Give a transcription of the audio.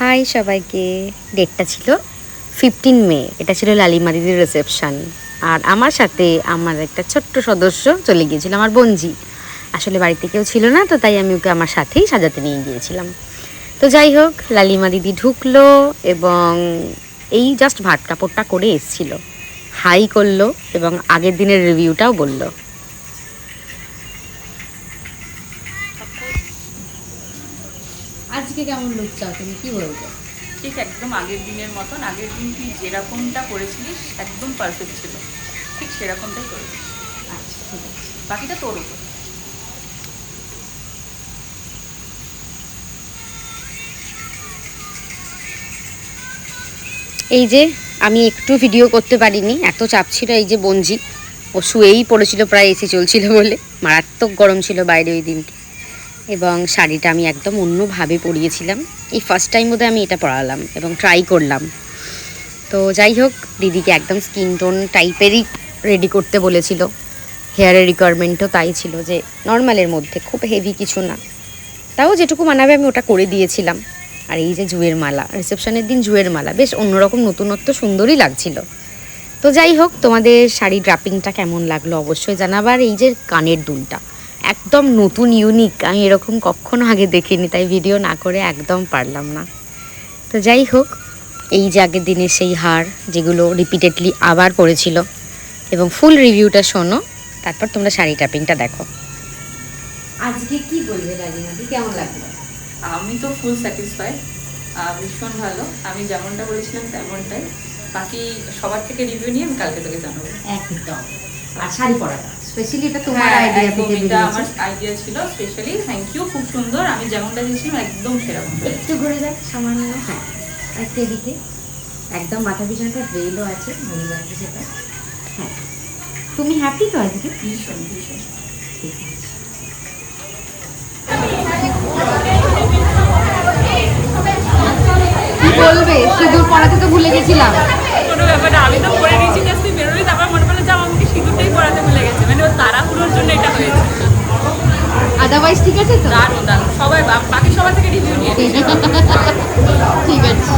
High সবাইকে। ডেটটা ছিল 15 মে। এটা ছিল লালিমা দিদির রিসেপশন। আর আমার সাথে আমার একটা ছোট্ট সদস্য চলে গিয়েছিল, আমার বোনজি। আসলে বাড়িতে কেউ ছিল না, তো তাই আমি ওকে আমার সাথেই সাজাতে নিয়ে গিয়েছিলাম। তো যাই হোক, লালিমা দিদি ঢুকলো এবং এই জাস্ট ভাত কাপড়টা করে এসছিল, হাই করলো এবং আগের দিনের রিভিউটাও বললো। আজকে কেমন লুক চাও তুমি, কি বলবো? ঠিক একদম আগের দিনের মতন। আগের দিন তুই যেরকমটা করেছিলিস একদম পারফেক্ট ছিল, ঠিক সেরকমটাই করেছিস। আচ্ছা ঠিক আছে, বাকিটা তোর উপর। এই যে আমি একটু ভিডিও করতে পারিনি, এত চাপ ছিল। এই যে বঞ্জি, ও শুয়েই পড়েছিল, প্রায় এসি চলছিল বলে। মারাত্মক গরম ছিল বাইরে ওই দিনটি। এবং শাড়িটা আমি একদম অন্যভাবে পরিয়েছিলাম। এই ফার্স্ট টাইম বোধহয় আমি এটা পরালাম এবং ট্রাই করলাম। তো যাই হোক, দিদিকে একদম স্কিন টোন টাইপেরই রেডি করতে বলেছিল। হেয়ারের রিকোয়ারমেন্টও তাই ছিল যে নর্মালের মধ্যে, খুব হেভি কিছু না, তাও যেটুকু মানাবে আমি ওটা করে দিয়েছিলাম। আর এই যে জুয়ের মালা, রিসেপশনের দিন জুয়ের মালা বেশ অন্যরকম নতুনত্ব, সুন্দরই লাগছিল। তো যাই হোক, তোমাদের শাড়ি ড্রাপিংটা কেমন লাগলো অবশ্যই জানাবার। এই যে কানের দুলটা একদম নতুন, ইউনিক, আমি এরকম কখনো আগে দেখিনি, তাই ভিডিও না করে একদম পারলাম না। তো যাই হোক, এই যে আগের দিনের সেই হার যেগুলো রিপিটেডলি আবার পরেছিল, এবং ফুল রিভিউটা শোনো, তারপর তোমরা শাড়ি ট্যাপিংটা দেখো। আজকে কি বলবে লালিমাদি, কেমন লাগলো? আমি তো ফুল স্যাটিসফাইড, ভীষণ ভালো। আমি যেমনটা বলেছিলাম তেমনটাই। বাকি সবার থেকে রিভিউ নিয়ে আমি কালকে তোকে জানাবো। একদম। আর শাড়ি পরাটা স্পেশালি এটা তোমার হ্যাঁ, আইডিয়া একদম থেকে এটা বেরিয়েছে। আমার আইডিয়া ছিল স্পেশালি। থ্যাংক ইউ, খুব সুন্দর। আমি যেমনটা দিয়েছিলাম একদম সেরকম। একটু ঘুরে যাক সামান্য, হ্যাঁ একটা এদিকে, একদম মাথা পিছনটা ভেলও আছে, ভালো লাগছে সেটা। হ্যাঁ, তুমি হ্যাপি তো আজকে? ভীষণ ভীষণ। ঠিক আছে। কি বলবে, সিঁদুর পরাতে তো ভুলে গেছিলাম। কোনো ব্যাপার না, আমি তো পরে নিয়েছি, জাস্ট তুই বেরোলি, তারপর মনে পড়লো যে আমাকে সিঁদুরটাই পরাতে ভুলে গেছে। মানে ওর তাড়াহুড়োর জন্য এটা হয়েছে। আদারওয়াইজ ঠিক আছে তো? দারুণ দারুণ। সবাই বাকি সবার থেকে রিভিউ নিয়ে ঠিক আছে।